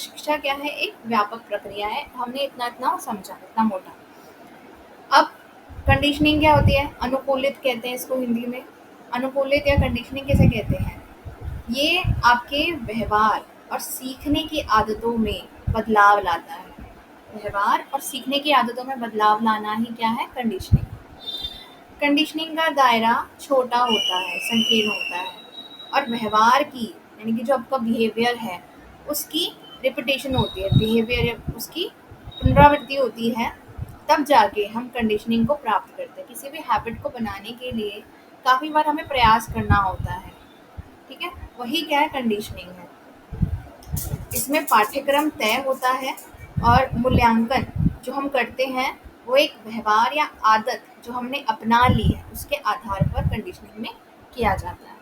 शिक्षा क्या है, एक व्यापक प्रक्रिया है। हमने इतना इतना समझा, इतना मोटा। अब कंडीशनिंग क्या होती है? अनुकूलित कहते हैं इसको हिंदी में। अनुकूलित या कंडीशनिंग किसे कहते हैं? ये आपके व्यवहार और सीखने की आदतों में बदलाव लाता है। व्यवहार और सीखने की आदतों में बदलाव लाना ही क्या है? कंडीशनिंग। कंडीशनिंग का दायरा छोटा होता है, संकीर्ण होता है, और व्यवहार की यानी कि जो आपका बिहेवियर है उसकी रिपीटेशन होती है, बिहेवियर उसकी पुनरावृत्ति होती है, तब जाके हम कंडीशनिंग को प्राप्त करते हैं। किसी भी हैबिट को बनाने के लिए काफ़ी बार हमें प्रयास करना होता है, ठीक है? वही क्या है? कंडीशनिंग है। इसमें पाठ्यक्रम तय होता है और मूल्यांकन जो हम करते हैं वो एक व्यवहार या आदत जो हमने अपना ली है उसके आधार पर कंडीशनिंग में किया जाता है।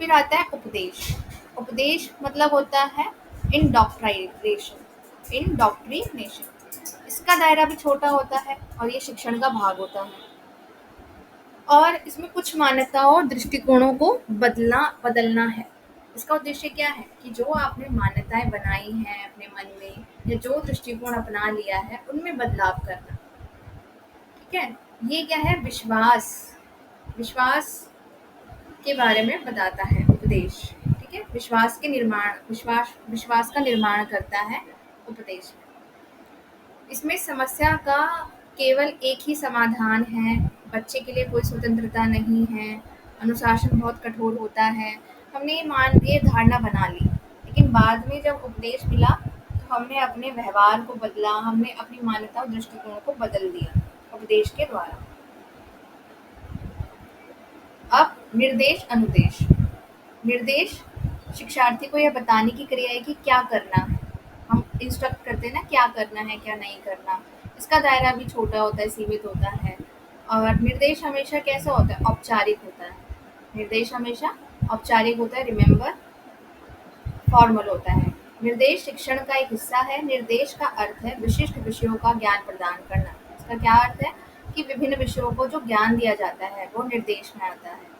फिर आता है उपदेश। उपदेश मतलब होता है इंडॉक्ट्रिनेशन। इसका दायरा भी छोटा होता है और ये शिक्षण का भाग होता है, और इसमें कुछ मान्यताओं और दृष्टिकोणों को बदलना है। इसका उद्देश्य क्या है कि जो आपने मान्यताएं बनाई हैं अपने मन में या जो दृष्टिकोण अपना लिया है उनमें बदलाव करना, ठीक है? ये क्या है? विश्वास। विश्वास के बारे में बताता है उपदेश, ठीक है? विश्वास का निर्माण करता है उपदेश। इसमें समस्या का केवल एक ही समाधान है, बच्चे के लिए कोई स्वतंत्रता नहीं है, अनुशासन बहुत कठोर होता है। हमने ये धारणा बना ली, लेकिन बाद में जब उपदेश मिला तो हमने अपने व्यवहार को बदला, हमने अपनी मान्यता और दृष्टिकोण को बदल दिया उपदेश के द्वारा। अब निर्देश अनुदेश। निर्देश शिक्षार्थी को यह बताने की क्रिया है कि क्या करना है। हम इंस्ट्रक्ट करते हैं ना, क्या करना है क्या नहीं करना। इसका दायरा भी छोटा होता है, सीमित होता है। और निर्देश हमेशा कैसा होता है? औपचारिक होता है। निर्देश हमेशा औपचारिक होता है, रिमेम्बर, फॉर्मल होता है। निर्देश शिक्षण का एक हिस्सा है। निर्देश का अर्थ है विशिष्ट विषयों का ज्ञान प्रदान करना। इसका क्या अर्थ है? कि विभिन्न विषयों को जो ज्ञान दिया जाता है वो निर्देश में आता है।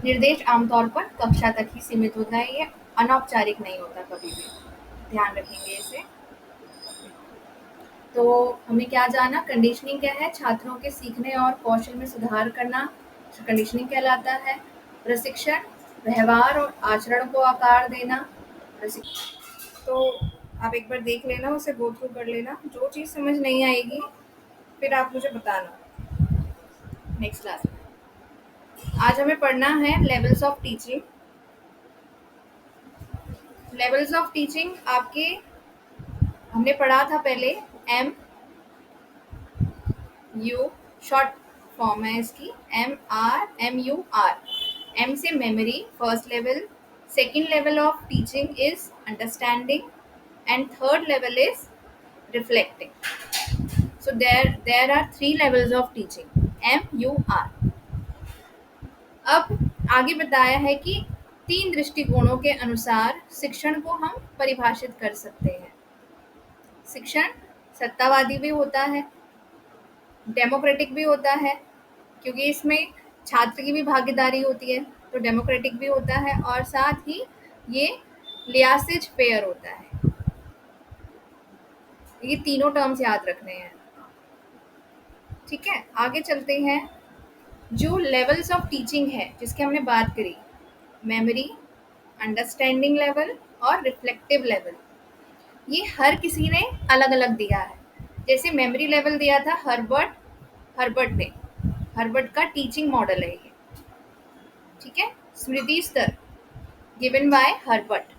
निर्देश आमतौर पर कक्षा तक ही सीमित होता है, ये अनौपचारिक नहीं होता कभी भी, ध्यान रखेंगे इसे। तो हमने क्या जाना? कंडीशनिंग क्या है? छात्रों के सीखने और कौशल में सुधार करना कंडीशनिंग कहलाता है। प्रशिक्षण व्यवहार और आचरण को आकार देना। तो आप एक बार देख लेना, उसे गो थ्रू कर लेना, जो चीज़ समझ नहीं आएगी फिर आप मुझे बताना नेक्स्ट क्लास में। आज हमें पढ़ना है levels of teaching. Levels of teaching आपके हमने पढ़ा था पहले। एम यू शॉर्ट फॉर्म है इसकी, MU R। एम से memory, first level. Second level of teaching is understanding and third level is reflecting. So there are 3 levels of teaching, MUR। अब आगे बताया है कि 3 दृष्टिकोणों के अनुसार शिक्षण को हम परिभाषित कर सकते हैं। शिक्षण सत्तावादी भी होता है, डेमोक्रेटिक भी होता है, क्योंकि इसमें छात्र की भी भागीदारी होती है, तो डेमोक्रेटिक भी होता है, और साथ ही ये लियासिज फेयर होता है। ये तीनों टर्म्स याद रखने हैं, ठीक है? आगे चलते हैं। जो लेवल्स ऑफ टीचिंग है जिसकी हमने बात करी, मेमोरी, अंडरस्टैंडिंग लेवल और रिफ्लेक्टिव लेवल, ये हर किसी ने अलग अलग दिया है। जैसे मेमोरी लेवल दिया था हर्बर्ट ने, हर्बर्ट का टीचिंग मॉडल है ये, ठीक है? स्मृति स्तर गिवन बाय हर्बर्ट।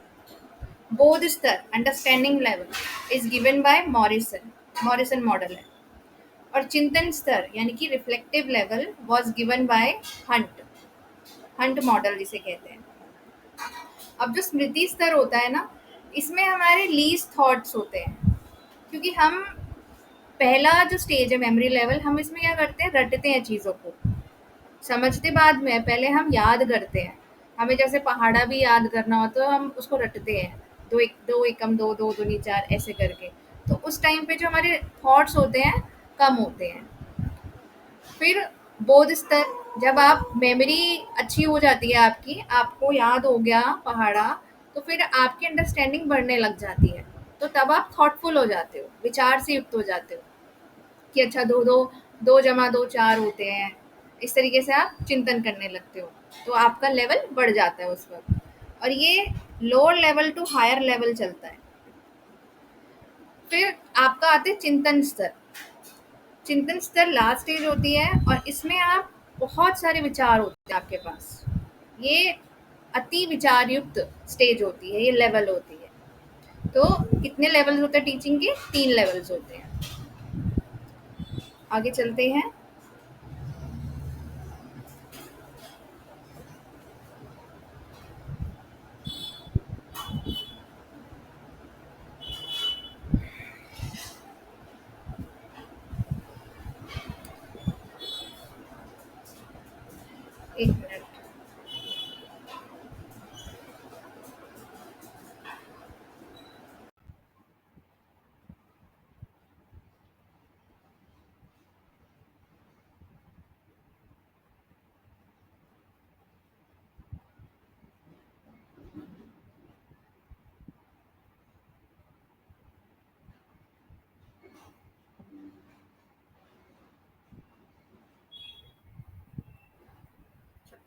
बोध स्तर understanding level is given by Morrison model है। और चिंतन स्तर यानी कि reflective level was given by Hunt model जिसे कहते हैं। अब जो स्मृति स्तर होता है ना, इसमें हमारे लीस्ट थॉट्स होते हैं, क्योंकि हम पहला जो स्टेज है मेमोरी लेवल, हम इसमें क्या करते हैं? रटते हैं चीज़ों को, समझते बाद में, पहले हम याद करते हैं। हमें जैसे पहाड़ा भी याद करना हो तो हम उसको रटते हैं, दो एकम दो, दो दूनी चार, ऐसे करके। तो उस टाइम पे जो हमारे थॉट्स होते हैं कम होते हैं। फिर बोध स्तर, जब आप मेमोरी अच्छी हो जाती है आपकी, आपको याद हो गया पहाड़ा, तो फिर आपकी अंडरस्टैंडिंग बढ़ने लग जाती है। तो तब आप थॉटफुल हो जाते हो, विचार से युक्त हो जाते हो कि अच्छा दो दो, दो जमा दो चार होते हैं। इस तरीके से आप चिंतन करने लगते हो, तो आपका लेवल बढ़ जाता है उस वक्त। और ये lower level to higher level चलता है। फिर आपका आते हैं चिंतन स्तर। चिंतन स्तर लास्ट स्टेज होती है, और इसमें आप बहुत सारे विचार होते हैं आपके पास। ये अति विचार युक्त स्टेज होती है, ये लेवल होती है। तो कितने लेवल्स होते हैं टीचिंग के? 3 लेवल्स होते हैं। आगे चलते हैं। एक मिनट।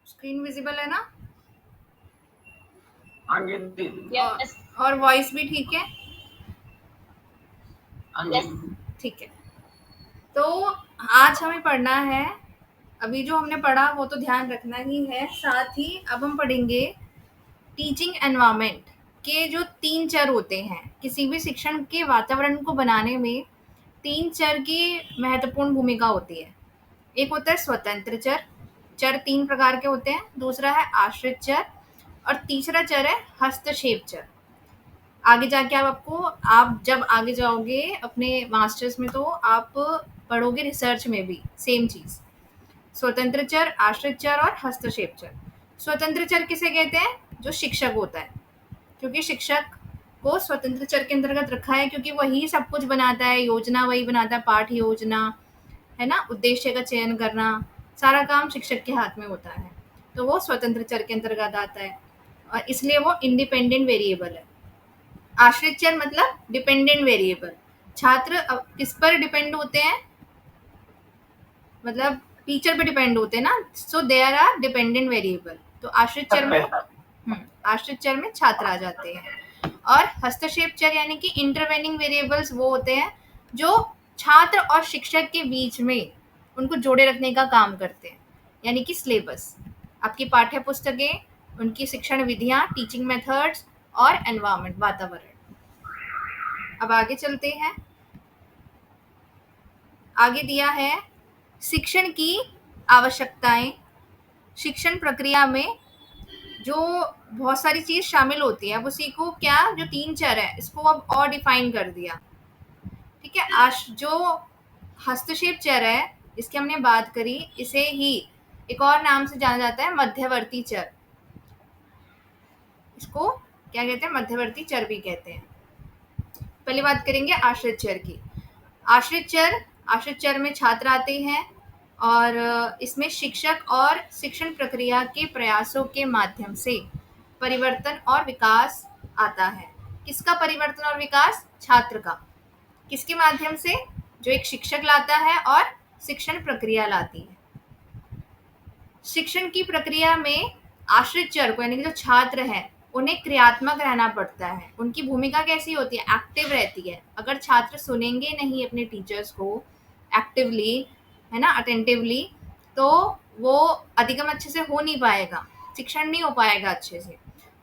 स्क्रीन विजिबल है ना? हाँ जी दीदी। यस और वॉइस भी ठीक है? हाँ यस जी। ठीक है। तो आज हमें पढ़ना है, अभी जो हमने पढ़ा वो तो ध्यान रखना ही है, साथ ही अब हम पढ़ेंगे टीचिंग एनवायरनमेंट के जो 3 चर होते हैं। किसी भी शिक्षण के वातावरण को बनाने में 3 चर की महत्वपूर्ण भूमिका होती है। एक होता है स्वतंत्र चर, चर 3 प्रकार के होते हैं। दूसरा है आश्रित चर, और तीसरा चर है हस्तक्षेप चर। आगे जाके आप जब आगे जाओगे अपने मास्टर्स में, तो आप पढ़ोगे रिसर्च में भी सेम चीज़। स्वतंत्र चर, आश्रित चर और हस्तक्षेप चर। स्वतंत्र चर किसे कहते हैं? जो शिक्षक होता है, क्योंकि शिक्षक को स्वतंत्र चर के अंतर्गत रखा है, क्योंकि वही सब कुछ बनाता है, योजना वही बनाता है, पाठ योजना, है ना, उद्देश्य का चयन करना, सारा काम शिक्षक के हाथ में होता है। तो वो स्वतंत्र चर के अंतर्गत आता है, और इसलिए वो इंडिपेंडेंट वेरिएबल है। आश्रित चर मतलब डिपेंडेंट वेरिएबल। छात्र अब किस पर डिपेंड होते हैं? मतलब टीचर पे डिपेंड होते हैं ना, so there are dependent variable. तो आश्रित चर में छात्र आ जाते हैं। और हस्तक्षेप चर यानी कि इंटरवेनिंग वेरिएबल्स वो होते हैं जो छात्र और शिक्षक के बीच में उनको जोड़े रखने का काम करते हैं। यानी कि सिलेबस, आपकी पाठ्य पुस्तकें, उनकी शिक्षण विधियां, टीचिंग मेथड्स और एनवायरनमेंट, वातावरण। अब आगे चलते हैं। आगे दिया है शिक्षण की आवश्यकताएं। शिक्षण प्रक्रिया में जो बहुत सारी चीज शामिल होती है, अब उसी को क्या, जो 3 चर है इसको अब और डिफाइन कर दिया। ठीक है। जो हस्तक्षेप चर है, इसकी हमने बात करी, इसे ही एक और नाम से जाना जाता है मध्यवर्ती चर। इसको क्या कहते हैं? मध्यवर्ती चर भी कहते हैं। पहले बात करेंगे आश्रित चर की। आश्रित चर में छात्र आते हैं, और इसमें शिक्षक और शिक्षण प्रक्रिया के प्रयासों के माध्यम से परिवर्तन और विकास आता है। किसका परिवर्तन और विकास? छात्र का। किसके माध्यम से? जो एक शिक्षक लाता है और शिक्षण प्रक्रिया लाती है। शिक्षण की प्रक्रिया में आश्रित चर को, यानी कि जो छात्र हैं, उन्हें क्रियात्मक रहना पड़ता है। उनकी भूमिका कैसी होती है? एक्टिव रहती है। अगर छात्र सुनेंगे नहीं अपने टीचर्स को एक्टिवली, है ना, अटेंटिवली, तो वो अधिगम अच्छे से हो नहीं पाएगा, शिक्षण नहीं हो पाएगा अच्छे से।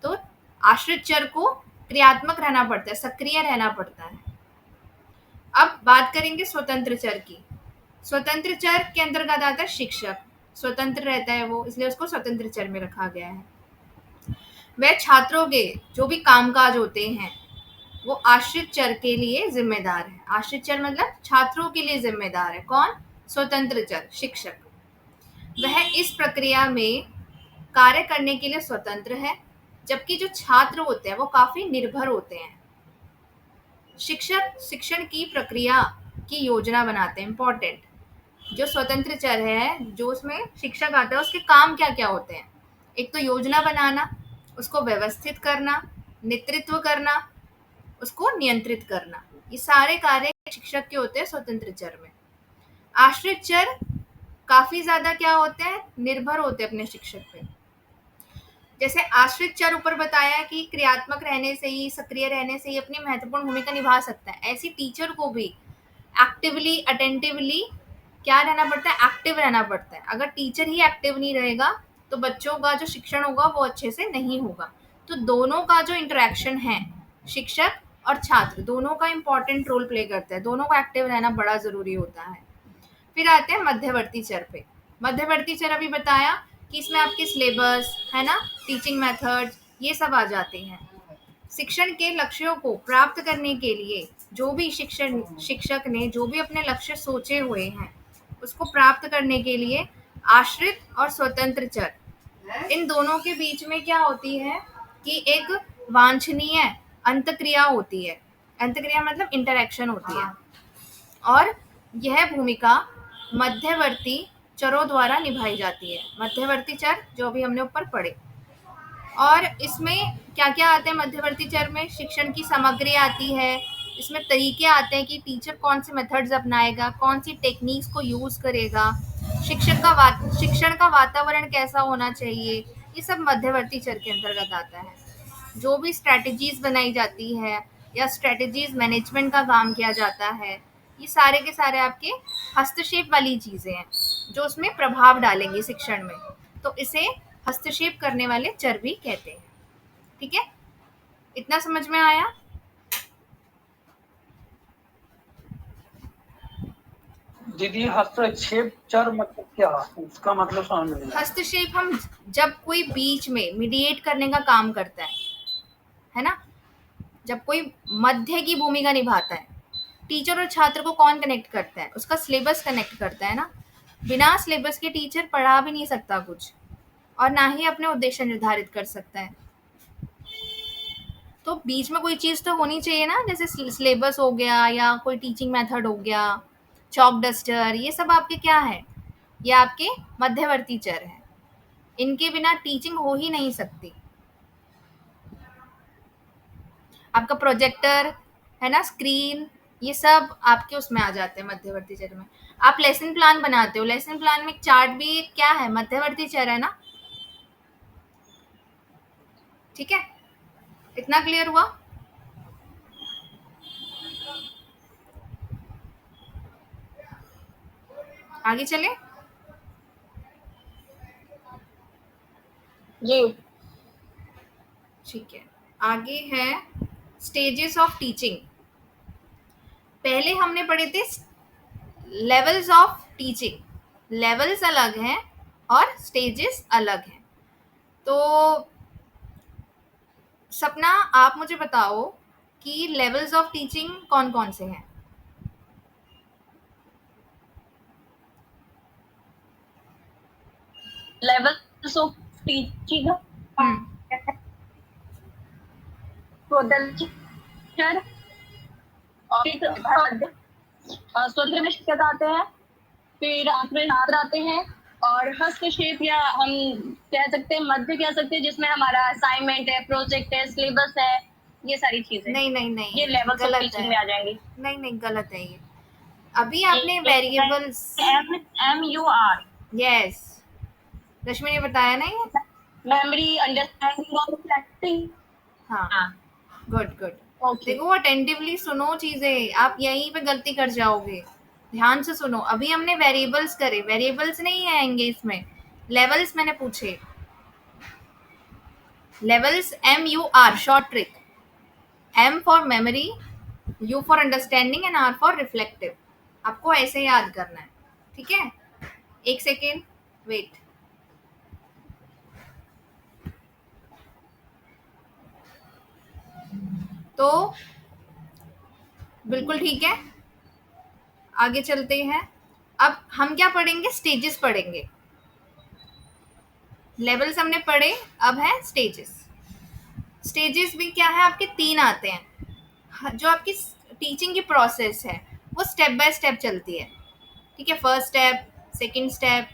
तो आश्रित चर को क्रियात्मक रहना पड़ता है, सक्रिय रहना पड़ता है। अब बात करेंगे स्वतंत्र चर की। स्वतंत्र चर के अंतर्गत आता है शिक्षक। स्वतंत्र रहता है वो, इसलिए उसको स्वतंत्र चर में रखा गया है। वह छात्रों के जो भी कामकाज होते हैं वो आश्रित चर के लिए जिम्मेदार है। आश्रित चर मतलब छात्रों के लिए जिम्मेदार है। कौन? स्वतंत्र चर, शिक्षक। वह इस प्रक्रिया में कार्य करने के लिए स्वतंत्र है, जबकि जो छात्र होते हैं वो काफी निर्भर होते हैं। शिक्षक शिक्षण की प्रक्रिया की योजना बनाते हैं। इंपॉर्टेंट, जो स्वतंत्र चर है, जो उसमें शिक्षक आता है, उसके काम क्या क्या होते हैं? एक तो योजना बनाना, उसको व्यवस्थित करना, नेतृत्व करना, उसको नियंत्रित करना, ये सारे कार्य शिक्षक के होते हैं स्वतंत्र चर में। आश्रित चर काफी ज्यादा क्या होते हैं, निर्भर होते हैं अपने शिक्षक पे। जैसे आश्रित चर ऊपर बताया कि क्रियात्मक रहने से ही, सक्रिय रहने से ही अपनी महत्वपूर्ण भूमिका निभा सकता है, ऐसी टीचर को भी एक्टिवली, अटेंटिवली क्या रहना पड़ता है, एक्टिव रहना पड़ता है। अगर टीचर ही एक्टिव नहीं रहेगा तो बच्चों का जो शिक्षण होगा वो अच्छे से नहीं होगा। तो दोनों का जो इंटरेक्शन है, शिक्षक और छात्र दोनों का इंपॉर्टेंट रोल प्ले करता है, दोनों को एक्टिव रहना बड़ा जरूरी होता है। फिर आते हैं मध्यवर्ती चर पे। मध्यवर्ती चर अभी बताया कि इसमें आपके सिलेबस है ना, टीचिंग मेथड, ये सब आ जाते हैं। शिक्षण के लक्ष्यों को प्राप्त करने के लिए जो भी शिक्षक ने जो भी अपने लक्ष्य सोचे हुए हैं उसको प्राप्त करने के लिए आश्रित और स्वतंत्र चर, इन दोनों के बीच में क्या होती है कि एक वांछनीय अंतक्रिया होती है। अंतक्रिया मतलब इंटरेक्शन होती है, और यह भूमिका मध्यवर्ती चरों द्वारा निभाई जाती है। मध्यवर्ती चर जो अभी हमने ऊपर पढ़े। और इसमें क्या क्या आते हैं मध्यवर्ती चर में, शिक्षण की सामग्री आती है, इसमें तरीके आते हैं कि टीचर कौन से मेथड्स अपनाएगा, कौन सी टेक्निक्स को यूज करेगा, शिक्षण का वातावरण कैसा होना चाहिए, ये सब मध्यवर्ती चर के अंतर्गत आता है। जो भी स्ट्रेटजीज बनाई जाती है या स्ट्रेटजीज मैनेजमेंट का काम किया जाता है, ये सारे के सारे आपके हस्तक्षेप वाली चीजें हैं जो उसमें प्रभाव डालेंगे शिक्षण में, तो इसे हस्तक्षेप करने वाले चर भी कहते हैं। ठीक है, इतना समझ में आया? दीदी हस्तक्षेप चर मतलब क्या, उसका मतलब समझ नहीं आया। हस्तक्षेप हम जब कोई बीच में मीडिएट करने का काम करता है ना, जब कोई मध्य की भूमिका निभाता है। टीचर और छात्र को कौन कनेक्ट करता है, उसका सिलेबस कनेक्ट करता है ना। बिना सिलेबस के टीचर पढ़ा भी नहीं सकता कुछ, और ना ही अपने उद्देश्य निर्धारित कर सकता है। तो बीच में कोई चीज़ तो होनी चाहिए ना, जैसे सिलेबस हो गया या कोई टीचिंग मेथड हो गया, चॉक डस्टर, ये सब आपके क्या है, ये आपके मध्यवर्ती चर हैं। इनके बिना टीचिंग हो ही नहीं सकती। आपका प्रोजेक्टर है ना, स्क्रीन, ये सब आपके उसमें आ जाते हैं मध्यवर्ती चर में। आप लेसन प्लान बनाते हो, लेसन प्लान में चार्ट भी क्या है, मध्यवर्ती चर है ना। ठीक है, इतना क्लियर हुआ? आगे चले? जी ठीक है, आगे है स्टेजेस ऑफ टीचिंग। पहले हमने पढ़े थे लेवल्स ऑफ टीचिंग। लेवल्स अलग हैं और स्टेजेस अलग हैं। तो सपना, आप मुझे बताओ कि लेवल्स ऑफ टीचिंग कौन कौन से हैं? लेवल्स ऑफ टीचिंग, स्वतंत्र और स्वतंत्र में शिक्षक आते हैं, फिर आपके छात्र आते हैं, और हस्तक्षेप या हम कह सकते हैं मध्य कह सकते हैं, जिसमें हमारा असाइनमेंट है, प्रोजेक्ट है, सिलेबस है, ये सारी चीजें। नहीं, ये लेवल्स ऑफ टीचिंग में आ जाएंगी। नहीं, गलत है ये। अभी आपने वेरिएबल्स MEUR, यस, रश्मि ने बताया ना ये। मेमोरी, अंडरस्टैंडिंग और रिफ्लेक्टिंग। हाँ, गुड। ओके, देखो अटेंटिवली सुनो चीजें, आप यहीं पे गलती कर जाओगे। ध्यान से सुनो। अभी हमने वेरिएबल्स करे, वेरिएबल्स नहीं आएंगे इसमें, लेवल्स मैंने पूछे। Levels MEUR, short trick. M for memory, U for understanding and R for reflective. आपको ऐसे याद करना है, ठीक है? एक सेकेंड वेट। तो बिल्कुल ठीक है, आगे चलते हैं। अब हम क्या पढ़ेंगे, स्टेजेस पढ़ेंगे। लेवल्स हमने पढ़े, अब है स्टेजेस। स्टेजेस भी क्या है आपके, 3 आते हैं। जो आपकी टीचिंग की प्रोसेस है वो स्टेप बाय स्टेप चलती है। ठीक है, फर्स्ट स्टेप, सेकंड स्टेप,